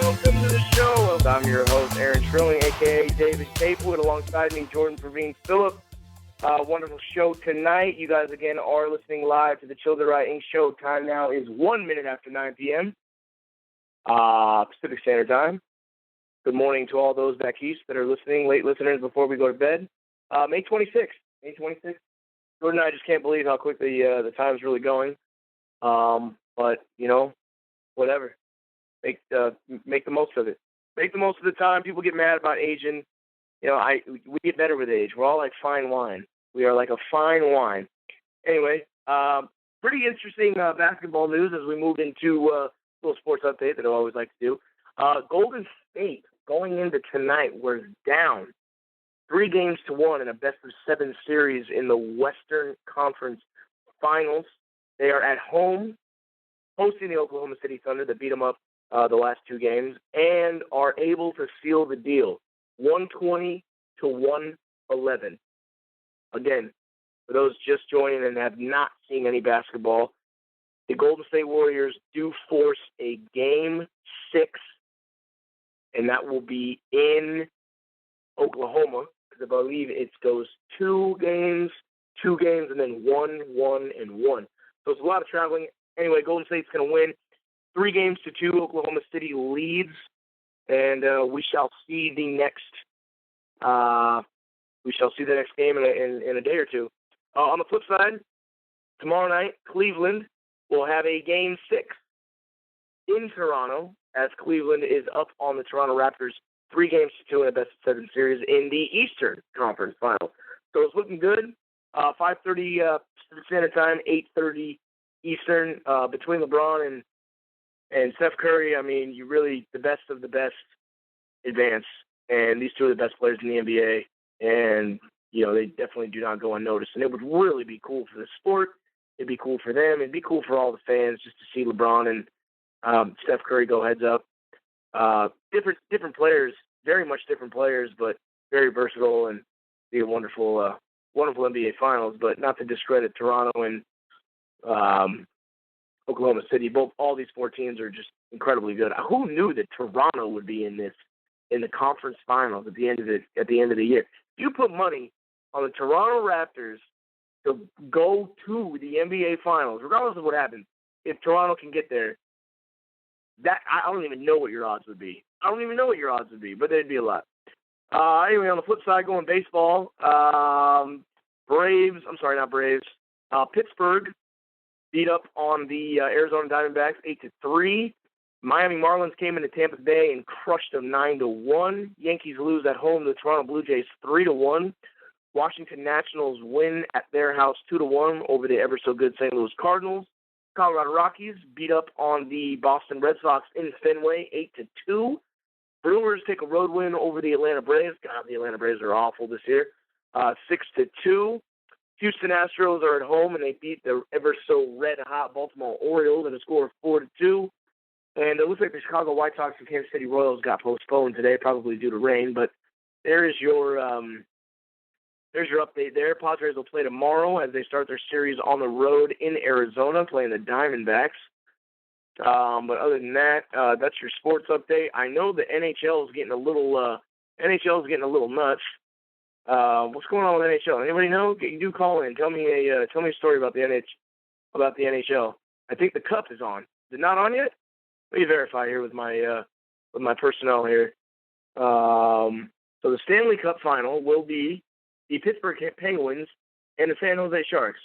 Welcome to the show. I'm your host, Aaron Trilling, a.k.a. David Tapewood, alongside me, Jordan Pravin Phillip. Wonderful show tonight. You guys, again, are listening live to the Chelladurai Inc. show. Time now is 1 minute after 9 p.m. Pacific Standard Time. Good morning to all those back east that are listening, late listeners before we go to bed. May 26th. Jordan and I just can't believe how quickly the time's really going. But, whatever. Make the most of it. Make the most of the time. People get mad about aging. We get better with age. We're all like fine wine. We are like a fine wine. Anyway, pretty interesting basketball news as we move into a little sports update that I always like to do. Golden State going into tonight was down 3-1 in a best-of-7 series in the Western Conference Finals. They are at home hosting the Oklahoma City Thunder that beat them up the last 2 games, and are able to seal the deal, 120-111. Again, for those just joining and have not seen any basketball, the Golden State Warriors do force a Game 6, and that will be in Oklahoma, because I believe it goes 2 games, and then 1, 1, and 1. So it's a lot of traveling. Anyway, Golden State's going to win 3-2. Oklahoma City leads, and we shall see the next game in a day or two. On the flip side, tomorrow night, Cleveland will have a Game 6 in Toronto, as Cleveland is up on the Toronto Raptors 3-2 in a best-of-7 series in the Eastern Conference Final. So it's looking good. 5:30 Standard Time, 8:30 Eastern. Between LeBron and Steph Curry, I mean, the best of the best advance. And these two are the best players in the NBA. And, they definitely do not go unnoticed. And it would really be cool for the sport. It'd be cool for them. It'd be cool for all the fans just to see LeBron and Steph Curry go heads up. Different players, very much different players, but very versatile, and be a wonderful NBA Finals. But not to discredit Toronto and Oklahoma City. All these 4 teams are just incredibly good. Who knew that Toronto would be in the conference finals at the end of the year? If you put money on the Toronto Raptors to go to the NBA Finals, regardless of what happens, if Toronto can get there, that I don't even know what your odds would be. But they'd be a lot. Anyway, on the flip side, going baseball, Pittsburgh beat up on the Arizona Diamondbacks 8-3. Miami Marlins came into Tampa Bay and crushed them 9-1. Yankees lose at home to the Toronto Blue Jays 3-1. Washington Nationals win at their house 2-1 over the ever-so-good St. Louis Cardinals. Colorado Rockies beat up on the Boston Red Sox in Fenway 8-2. Brewers take a road win over the Atlanta Braves. God, the Atlanta Braves are awful this year. 6-2. Houston Astros are at home, and they beat the ever-so-red-hot Baltimore Orioles at a score of 4-2. And it looks like the Chicago White Sox and Kansas City Royals got postponed today, probably due to rain. But there's your update there. Padres will play tomorrow as they start their series on the road in Arizona, playing the Diamondbacks. But other than that, that's your sports update. I know the NHL is getting a little nuts. What's going on with NHL? Anybody know? You do call in. Tell me a story about the NHL. I think the Cup is on. Is it not on yet? Let me verify here with my personnel here. So the Stanley Cup final will be the Pittsburgh Penguins and the San Jose Sharks.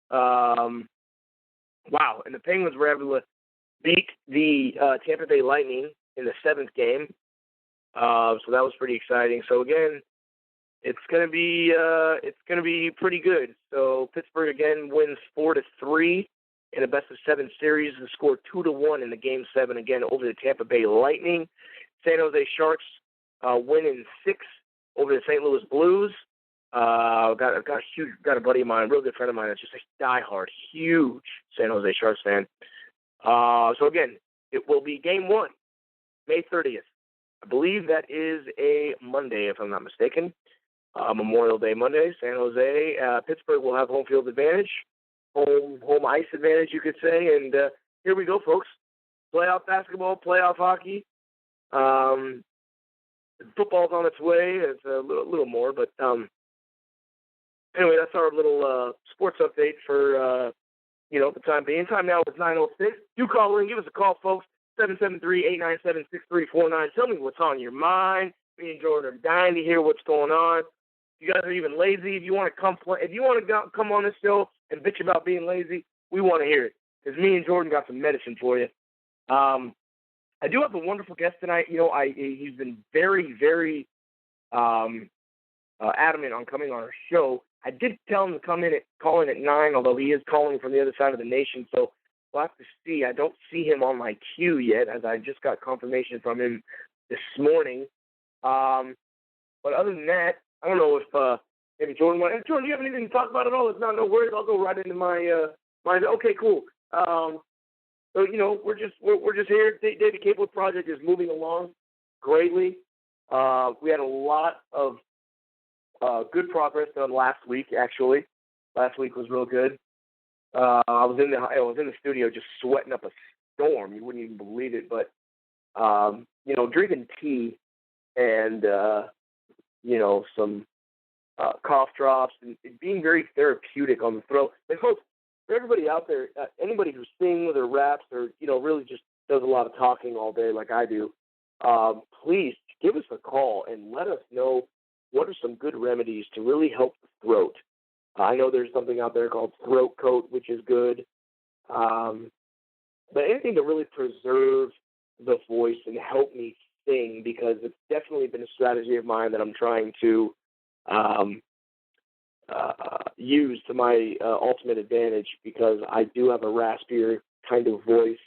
Wow! And the Penguins were able to beat the Tampa Bay Lightning in the 7th game. So that was pretty exciting. So again, it's gonna be pretty good. So Pittsburgh again wins 4-3 in a best-of-7 series and scored 2-1 in the Game 7 again over the Tampa Bay Lightning. San Jose Sharks win in 6 over the St. Louis Blues. Got a buddy of mine, a real good friend of mine, that's just a diehard, huge San Jose Sharks fan. So again, it will be Game 1, May 30th. I believe that is a Monday, if I'm not mistaken. Memorial Day Monday, San Jose. Pittsburgh will have home field advantage, home ice advantage, you could say. And here we go, folks. Playoff basketball, playoff hockey. Football's on its way. It's a little more, but anyway, that's our little sports update for the time being. Time now is 9:06. Do call in. Give us a call, folks. 773-897-6349. Tell me what's on your mind. Me and Jordan are dying to hear what's going on. If you guys are even lazy, if you want to come on this show and bitch about being lazy, we want to hear it. Because me and Jordan got some medicine for you. I do have a wonderful guest tonight. He's been very, very adamant on coming on our show. I did tell him to call in at 9, although he is calling from the other side of the nation, so we'll have to see. I don't see him on my queue yet, as I just got confirmation from him this morning. But other than that, I don't know if maybe Jordan wants. Jordan, do you have anything to talk about at all? If not, no worries. I'll go right into my. Okay, cool. So we're just here. David Capewood project is moving along greatly. We had a lot of good progress done last week. Actually, last week was real good. I was in the studio just sweating up a storm. You wouldn't even believe it. But drinking tea and some cough drops and being very therapeutic on the throat. And folks, for everybody out there, anybody who sings or raps or really just does a lot of talking all day like I do, please give us a call and let us know what are some good remedies to really help the throat. I know there's something out there called throat coat, which is good, but anything to really preserve the voice and help me sing, because it's definitely been a strategy of mine that I'm trying to use to my ultimate advantage, because I do have a raspier kind of voice.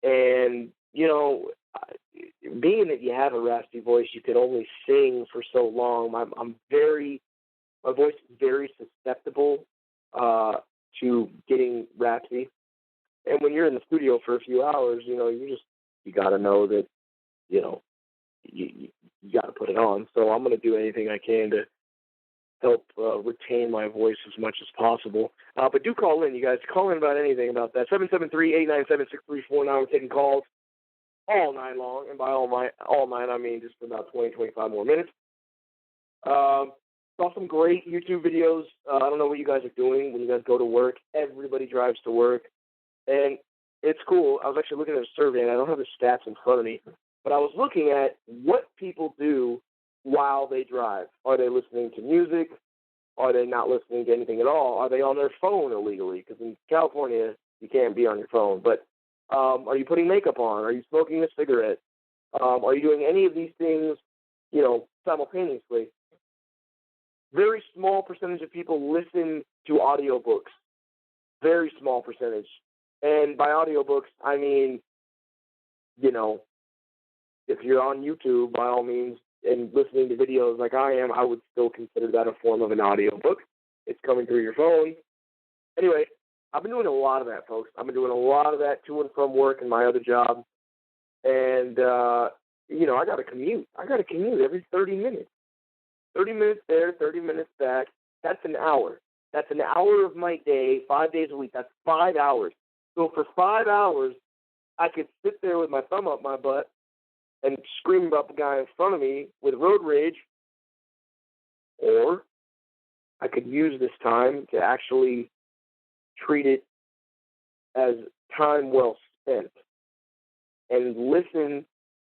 And, being that you have a raspy voice, you can only sing for so long. My voice is very susceptible to getting raspy. And when you're in the studio for a few hours, you got to know that, you got to put it on. So I'm going to do anything I can to help retain my voice as much as possible. But do call in, you guys. Call in about anything about that. 773-897-6349. We're taking calls all night long. And by all night, I mean just about 20, 25 more minutes. Saw some great YouTube videos. I don't know what you guys are doing when you guys go to work. Everybody drives to work. And it's cool. I was actually looking at a survey, and I don't have the stats in front of me, but I was looking at what people do while they drive. Are they listening to music? Are they not listening to anything at all? Are they on their phone illegally? Because in California, you can't be on your phone. But are you putting makeup on? Are you smoking a cigarette? Are you doing any of these things, simultaneously? Very small percentage of people listen to audiobooks. Very small percentage. And by audiobooks, I mean, if you're on YouTube, by all means, and listening to videos like I am, I would still consider that a form of an audiobook. It's coming through your phone. Anyway, I've been doing a lot of that, folks. I've been doing a lot of that to and from work and my other job. And, I got to commute. Every 30 minutes. 30 minutes there, 30 minutes back. That's an hour. That's an hour of my day, 5 days a week. That's 5 hours. So for 5 hours, I could sit there with my thumb up my butt and scream about the guy in front of me with road rage, or I could use this time to actually treat it as time well spent and listen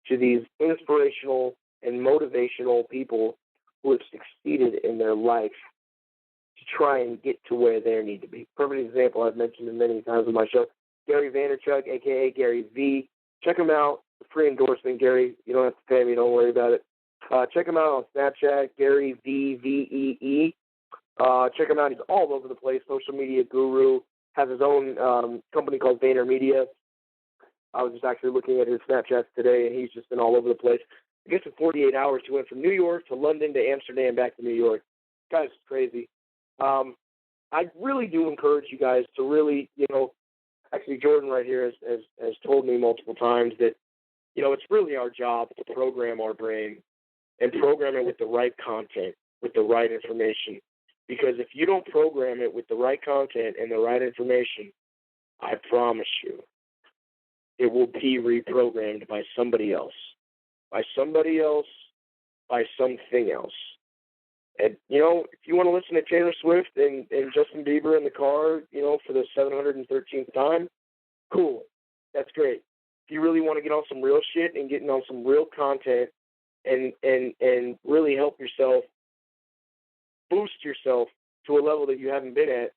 to these inspirational and motivational people who have succeeded in their life to try and get to where they need to be. Perfect example I've mentioned it many times on my show, Gary Vaynerchuk, a.k.a. Gary V. Check him out. Free endorsement, Gary. You don't have to pay me. Don't worry about it. Check him out on Snapchat, Gary V, V-E-E. Check him out. He's all over the place. Social media guru. Has his own company called Vayner Media. I was just actually looking at his Snapchats today, and he's just been all over the place. I guess in 48 hours, he went from New York to London to Amsterdam, back to New York. This guy's crazy. I really do encourage you guys to really, actually Jordan right here has told me multiple times that, it's really our job to program our brain and program it with the right content. with the right information. Because if you don't program it with the right content and the right information, I promise you, it will be reprogrammed by somebody else. By somebody else, by something else. And, if you want to listen to Taylor Swift and Justin Bieber in the car, for the 713th time, cool. That's great. If you really want to get on some real shit and getting on some real content and really help yourself, boost yourself to a level that you haven't been at,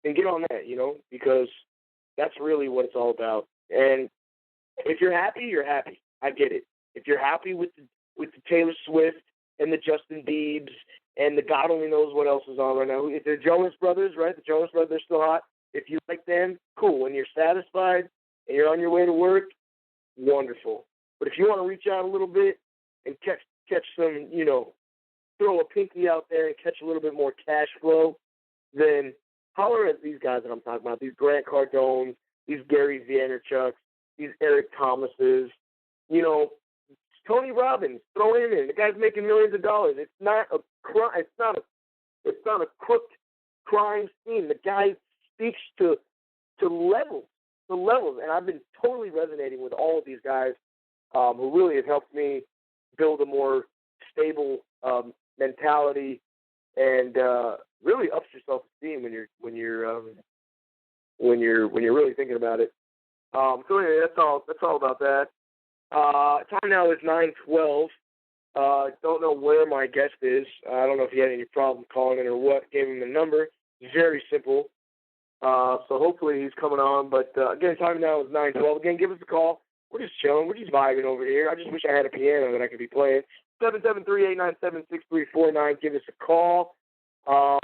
then get on that, because that's really what it's all about. And if you're happy, you're happy. I get it. If you're happy with the Taylor Swift and the Justin Biebs and the God only knows what else is on right now. If they're Jonas Brothers, right? The Jonas Brothers are still hot. If you like them, cool. When you're satisfied and you're on your way to work, wonderful. But if you want to reach out a little bit and catch some, throw a pinky out there and catch a little bit more cash flow, then holler at these guys that I'm talking about, these Grant Cardones, these Gary Vaynerchuks, these Eric Thomases, Tony Robbins, throw him in. The guy's making millions of dollars. It's not a crime. It's not a crooked crime scene. The guy speaks to levels, and I've been totally resonating with all of these guys who really have helped me build a more stable mentality and really ups your self-esteem when you're really thinking about it. So anyway, that's all about that. Time now is 9:12. Don't know where my guest is. I don't know if he had any problem calling in or what. Gave him the number. Very simple. So hopefully he's coming on. But again, time now is 9:12. Again, give us a call. We're just chilling. We're just vibing over here. I just wish I had a piano that I could be playing. 773-897-6349. Give us a call. Got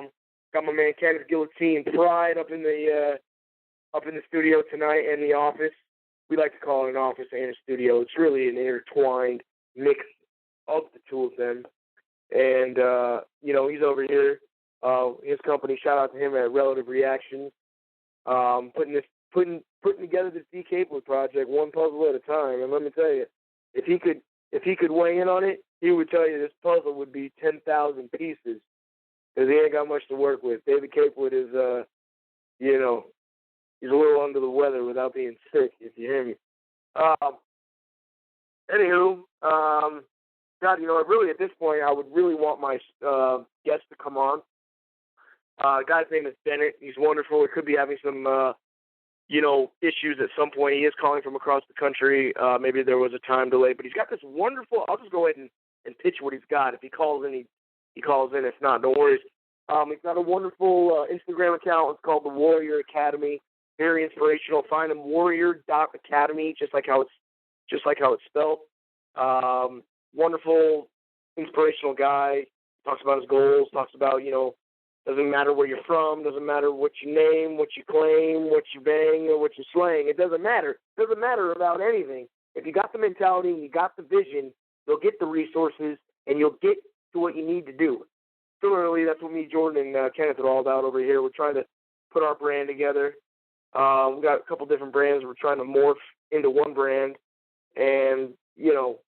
my man Kenneth Guillotine Pride up in the studio tonight in the office. We like to call it an office and a studio. It's really an intertwined mix of the two of them. And, he's over here. His company, shout out to him at Relative Reactions, putting together this Decapler project one puzzle at a time. And let me tell you, if he could weigh in on it, he would tell you this puzzle would be 10,000 pieces because he ain't got much to work with. David Capewood is, he's a little under the weather without being sick, if you hear me. Anywho, God, really at this point, I would really want my guest to come on. The guy's name is Bennett. He's wonderful. He could be having some, issues at some point. He is calling from across the country. Maybe there was a time delay, but he's got this wonderful, I'll just go ahead and pitch what he's got. If he calls in, he calls in. If not, don't worry. He's got a wonderful Instagram account. It's called The Warrior Academy. Very inspirational. Find him warrior.academy, just like how it's spelled. Wonderful, inspirational guy. Talks about his goals. Talks about, doesn't matter where you're from. Doesn't matter what you name, what you claim, what you bang, or what you slang. It doesn't matter. It doesn't matter about anything. If you got the mentality and you got the vision, you'll get the resources and you'll get to what you need to do. Similarly, that's what me, Jordan, and Kenneth are all about over here. We're trying to put our brand together. We've got a couple different brands we're trying to morph into one brand. And,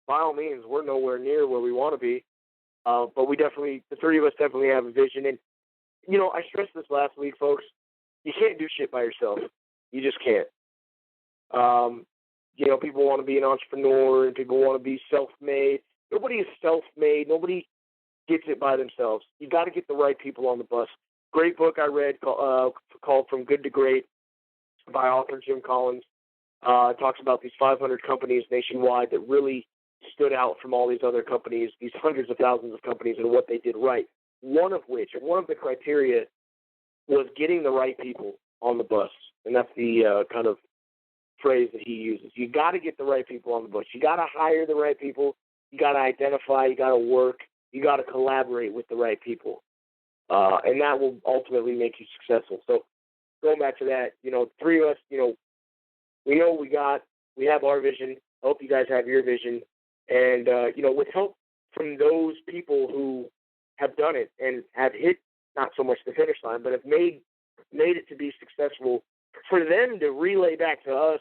by all means, we're nowhere near where we want to be. But the three of us definitely have a vision. And, I stressed this last week, folks. You can't do shit by yourself. You just can't. People want to be an entrepreneur and people want to be self-made. Nobody is self-made. Nobody gets it by themselves. You got to get the right people on the bus. Great book I read called From Good to Great by author Jim Collins. It talks about these 500 companies nationwide that really stood out from all these other companies, these hundreds of thousands of companies, and what they did right. One of the criteria was getting the right people on the bus. And that's the kind of phrase that he uses. You got to get the right people on the bus. You got to hire the right people. You got to identify. You got to work. You got to collaborate with the right people. And that will ultimately make you successful. So going back to that, three of us, we know we have our vision. I hope you guys have your vision. And, with help from those people who have done it and have hit not so much the finish line, but have made it to be successful, for them to relay back to us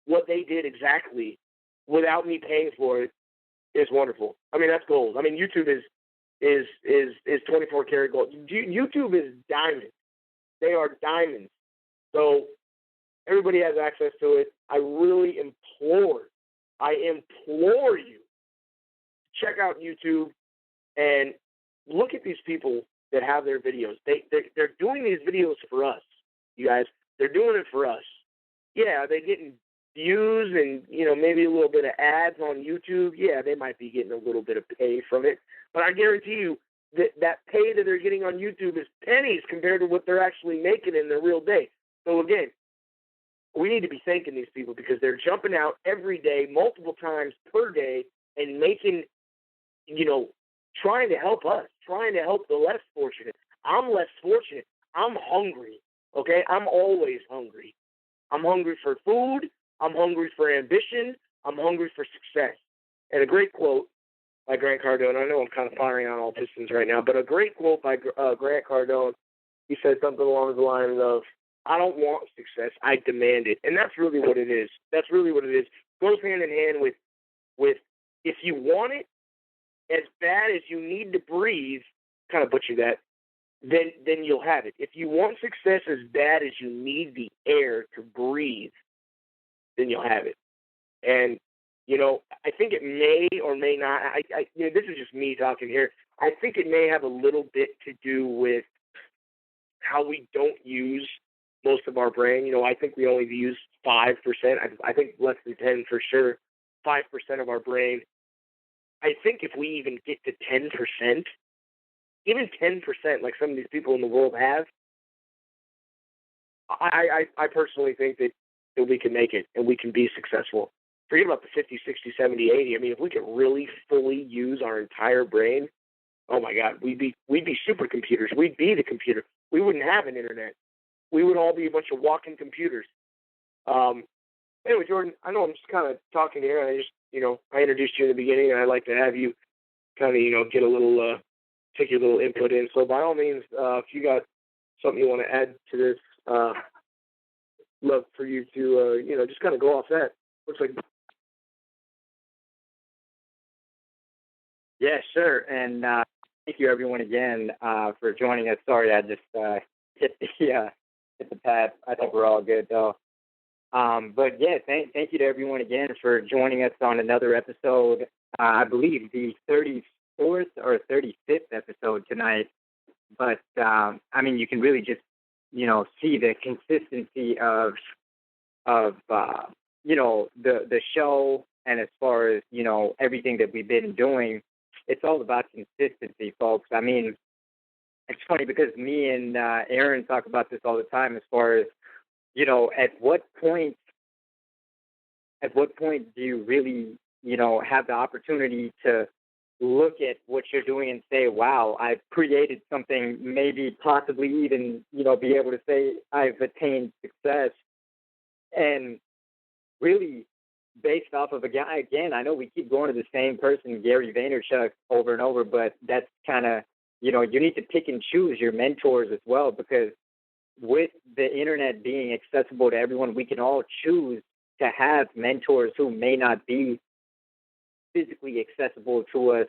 what they did exactly without me paying for it is wonderful. I mean, that's gold. I mean, YouTube is is 24 karat gold. YouTube is diamonds. They are diamonds. So everybody has access to it. I really implore you, check out YouTube and look at these people that have their videos. They're doing these videos for us, you guys. They're doing it for us. Yeah, are they getting views and, maybe a little bit of ads on YouTube? Yeah, they might be getting a little bit of pay from it. But I guarantee you that pay that they're getting on YouTube is pennies compared to what they're actually making in their real day. So again, we need to be thanking these people because they're jumping out every day, multiple times per day, and making, trying to help us, trying to help the less fortunate. I'm less fortunate. I'm hungry, okay? I'm always hungry. I'm hungry for food. I'm hungry for ambition. I'm hungry for success. And a great quote by Grant Cardone. I know I'm kind of firing on all pistons right now, but a great quote by Grant Cardone. He said something along the lines of, I don't want success, I demand it. And that's really what it is. That's really what it is. It goes hand in hand with if you want it as bad as you need to breathe, kind of butcher that, then you'll have it. If you want success as bad as you need the air to breathe, then you'll have it. And, I think it may or may not, this is just me talking here, I think it may have a little bit to do with how we don't use most of our brain. I think we only use 5%. I think less than 10 for sure, 5% of our brain. I think if we even get to 10%, even 10%, like some of these people in the world have, I personally think that we can make it and we can be successful. Forget about the 50, 60, 70, 80. I mean, if we could really fully use our entire brain, oh my God, we'd be supercomputers. We'd be the computer. We wouldn't have an internet. We would all be a bunch of walking computers. Anyway, Jordan, I know I'm just kind of talking here, and I just, I introduced you in the beginning, and I'd like to have you kind of, get a little, take your little input in. So by all means, if you got something you want to add to this, love for you to, just kind of go off that. Looks like. Yeah, sure. And thank you, everyone, again for joining us. Sorry, I just hit the pad. I think we're all good, though. But yeah, thank you to everyone again for joining us on another episode. I believe the 34th or 35th episode tonight. But I mean, you can really just see the consistency of the show, and as far as everything that we've been doing, it's all about consistency, folks. I mean, it's funny because me and Aaron talk about this all the time as far as, at what point do you really, have the opportunity to look at what you're doing and say, wow, I've created something, maybe possibly even, be able to say I've attained success. And really based off of, again, I know we keep going to the same person, Gary Vaynerchuk, over and over, but that's kind of, you need to pick and choose your mentors as well, because with the internet being accessible to everyone, we can all choose to have mentors who may not be physically accessible to us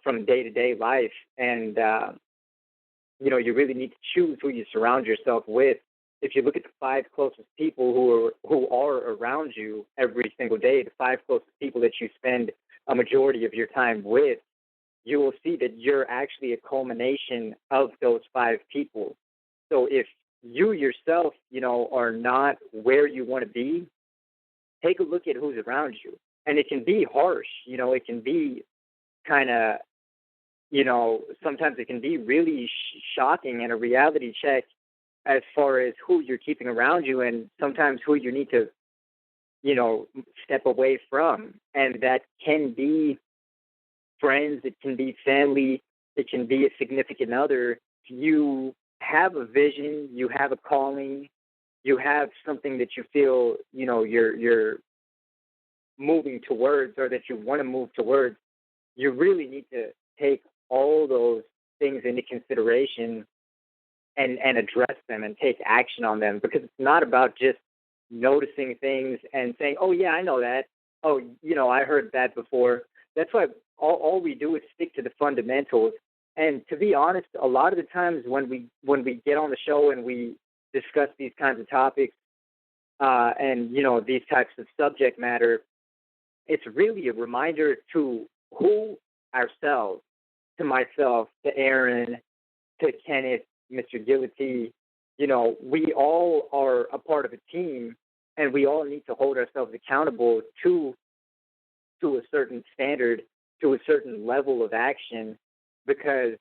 from day-to-day life. And, you really need to choose who you surround yourself with. If you look at the 5 closest people who are around you every single day, the 5 closest people that you spend a majority of your time with, you will see that you're actually a culmination of those 5 people. So if you yourself, are not where you want to be, take a look at who's around you. And it can be harsh, it can be kind of, sometimes it can be really shocking and a reality check as far as who you're keeping around you, and sometimes who you need to, step away from. And that can be friends, it can be family, it can be a significant other. You have a vision, you have a calling, you have something that you feel, you're moving towards, or that you want to move towards. You really need to take all those things into consideration and address them and take action on them, because it's not about just noticing things and saying, oh, yeah, I know that. Oh, I heard that before. That's why all we do is stick to the fundamentals. And to be honest, a lot of the times when we get on the show and we discuss these kinds of topics, and these types of subject matter, it's really a reminder to who ourselves, to myself, to Aaron, to Kenneth, Mr. Gillity. We all are a part of a team, and we all need to hold ourselves accountable to a certain standard, to a certain level of action, because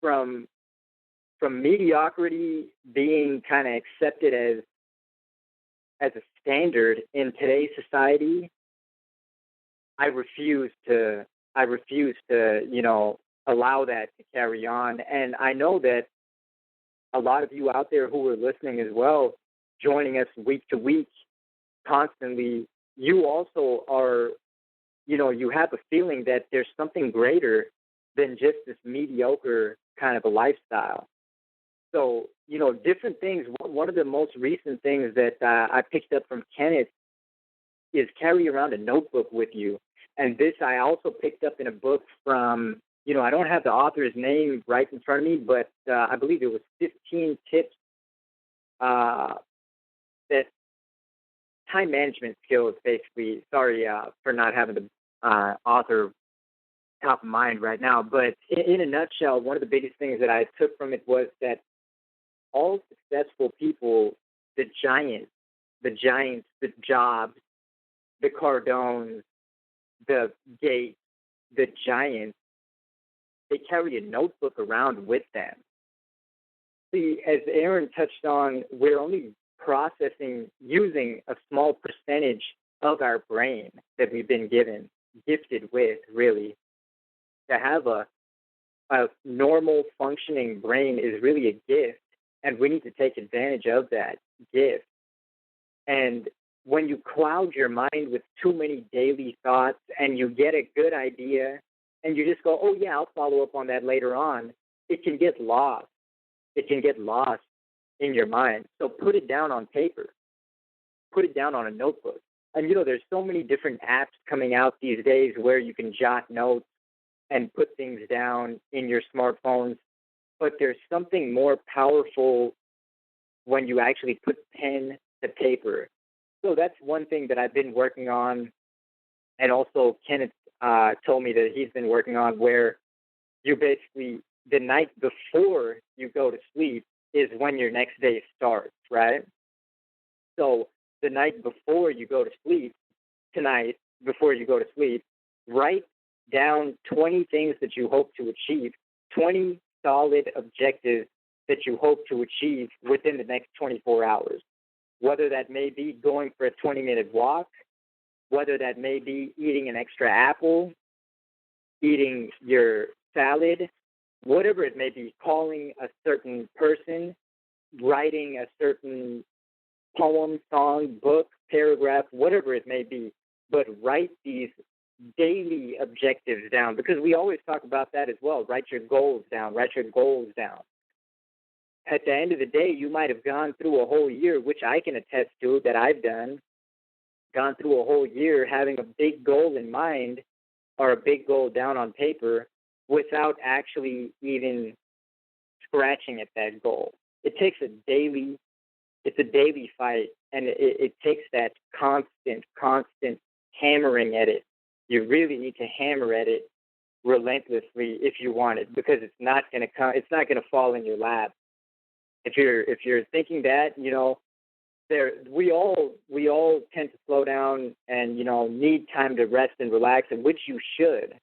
from mediocrity being kind of accepted as a standard in today's society, I refuse to allow that to carry on. And I know that a lot of you out there who are listening as well, joining us week to week constantly, you also are, you have a feeling that there's something greater than just this mediocre kind of a lifestyle. So, different things. One of the most recent things that I picked up from Kenneth is carry around a notebook with you. And this I also picked up in a book from, I don't have the author's name right in front of me, but I believe it was 15 tips that time management skills, basically. Sorry for not having the author top of mind right now. But in a nutshell, one of the biggest things that I took from it was that all successful people, the Giants, the Jobs, the Cardones, the Gates, the Giants, they carry a notebook around with them. See, as Aaron touched on, we're only processing using a small percentage of our brain that we've been gifted with, really. To have a normal functioning brain is really a gift, and we need to take advantage of that gift. And when you cloud your mind with too many daily thoughts and you get a good idea and you just go, oh yeah, I'll follow up on that later on, it can get lost. It can get lost in your mind. So put it down on paper. Put it down on a notebook. And there's so many different apps coming out these days where you can jot notes and put things down in your smartphones. But there's something more powerful when you actually put pen to paper. So that's one thing that I've been working on. And also Kenneth told me that he's been working on, where you basically, the night before you go to sleep is when your next day starts, right? So the night before you go to sleep, tonight, before you go to sleep, write down 20 things that you hope to achieve, 20 solid objectives that you hope to achieve within the next 24 hours. Whether that may be going for a 20-minute walk, whether that may be eating an extra apple, eating your salad, whatever it may be, calling a certain person, writing a certain poem, song, book, paragraph, whatever it may be. But write these daily objectives down, because we always talk about that as well. Write your goals down. Write your goals down. At the end of the day, you might have gone through a whole year, which I can attest to that I've gone through a whole year having a big goal in mind or a big goal down on paper without actually even scratching at that goal. It's a daily fight, and it takes that constant hammering at it. You really need to hammer at it relentlessly if you want it, because it's not going to fall in your lap. If you're thinking that, we all tend to slow down and need time to rest and relax, and which you should.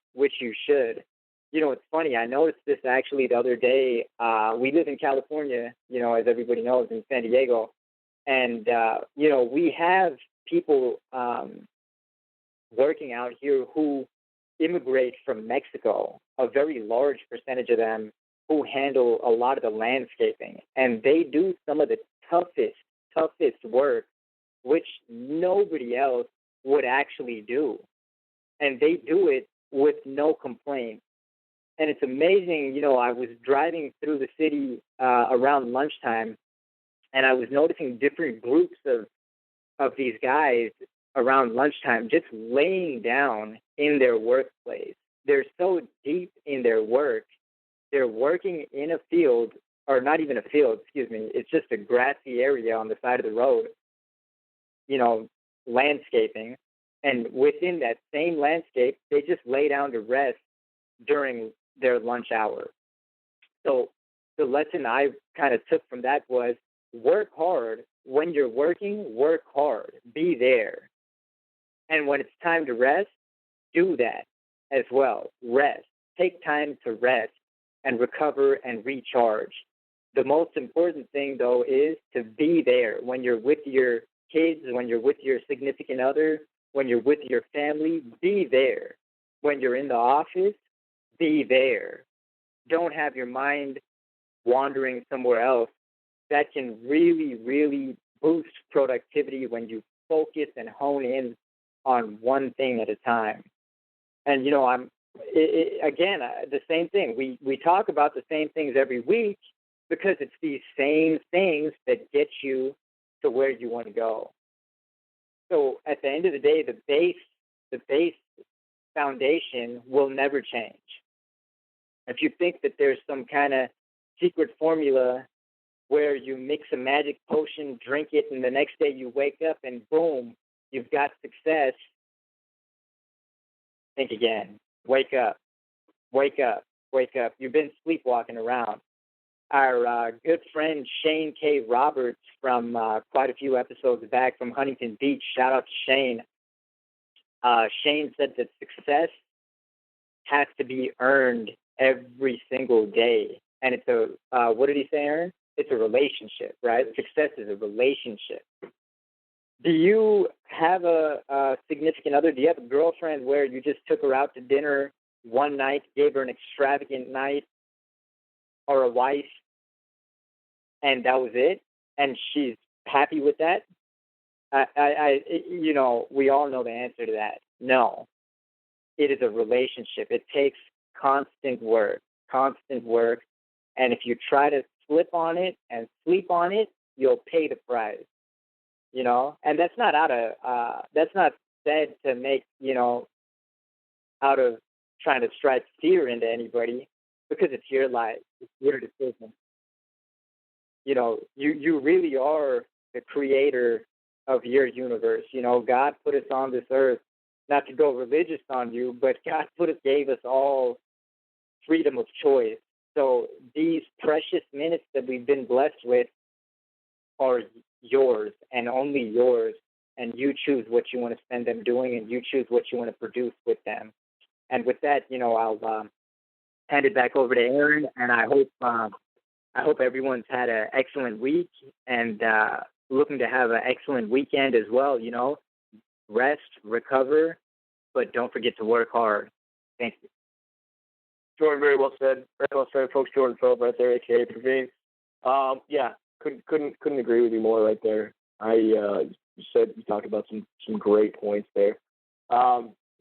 It's funny. I noticed this actually the other day. We live in California, as everybody knows, in San Diego, and we have people working out here who immigrate from Mexico. A very large percentage of them who handle a lot of the landscaping, and they do some of the toughest work, which nobody else would actually do. And they do it with no complaint. And it's amazing, I was driving through the city around lunchtime, and I was noticing different groups of these guys around lunchtime, just laying down in their workplace. They're so deep in their work. They're working in a field, or not even a field, excuse me. It's just a grassy area on the side of the road, landscaping. And within that same landscape, they just lay down to rest during their lunch hour. So the lesson I kind of took from that was work hard. When you're working, work hard. Be there. And when it's time to rest, do that as well. Rest. Take time to rest and recover and recharge. The most important thing, though, is to be there when you're with your kids, when you're with your significant other, when you're with your family. Be there. When you're in the office, be there. Don't have your mind wandering somewhere else. That can really, really boost productivity when you focus and hone in on one thing at a time. And, the same thing. We talk about the same things every week because it's these same things that get you to where you want to go. So at the end of the day, the base foundation will never change. If you think that there's some kind of secret formula where you mix a magic potion, drink it, and the next day you wake up and boom, you've got success, think again. Wake up. Wake up. Wake up. You've been sleepwalking around. Our good friend Shane K. Roberts from quite a few episodes back from Huntington Beach, shout out to Shane. Shane said that success has to be earned every single day. And it's what did he say, Aaron? It's a relationship, right? Success is a relationship. Do you have a significant other? Do you have a girlfriend where you just took her out to dinner one night, gave her an extravagant night, or a wife, and that was it? And she's happy with that? We all know the answer to that. No. It is a relationship. It takes constant work. And if you try to slip on it and sleep on it, you'll pay the price. And that's not that's not said to make, out of trying to strike fear into anybody, because it's your life, it's your decision. You really are the creator of your universe. God put us on this earth, not to go religious on you, but God gave us all freedom of choice. So these precious minutes that we've been blessed with are yours and only yours, and you choose what you want to spend them doing, and you choose what you want to produce with them. And with that, I'll hand it back over to Aaron, and I hope everyone's had an excellent week and looking to have an excellent weekend as well. Rest, recover, but don't forget to work hard. Thank you. Jordan, very well said. Very well said, folks. Jordan Phillip right there, aka Pravin. Couldn't agree with you more right there. You talked about some great points there.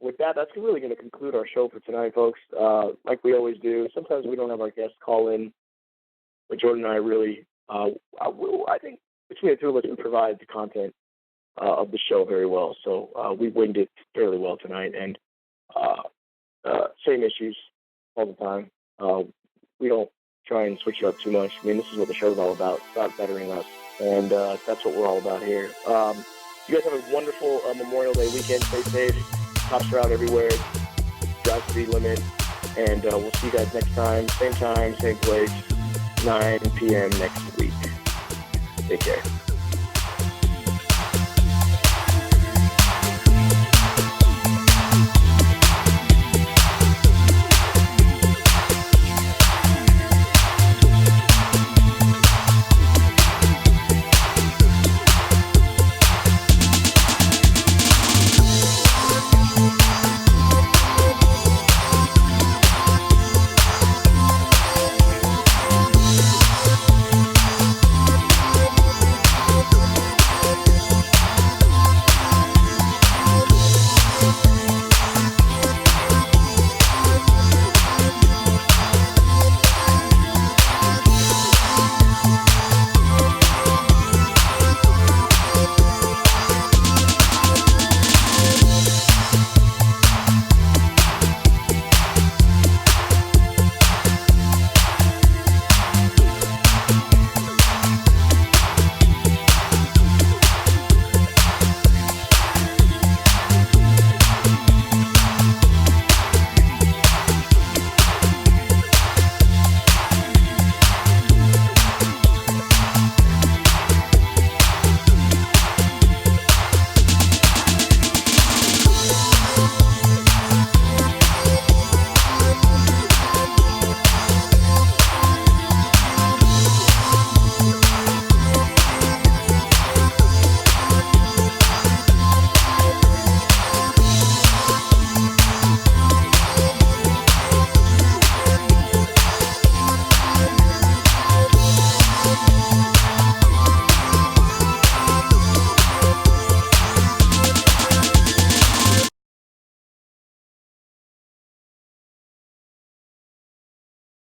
With that, that's really going to conclude our show for tonight, folks. Like we always do, sometimes we don't have our guests call in, but Jordan and I really, I think between the two of us, we provide the content of the show very well. So we winged it fairly well tonight, and same issues all the time. We don't try and switch it up too much. I mean, this is what the show's all about bettering us, and that's what we're all about here. You guys have a wonderful Memorial Day weekend. Stay safe. Cops are out everywhere. Drive speed limit, and we'll see you guys next time, same place, 9 p.m. next week. Take care.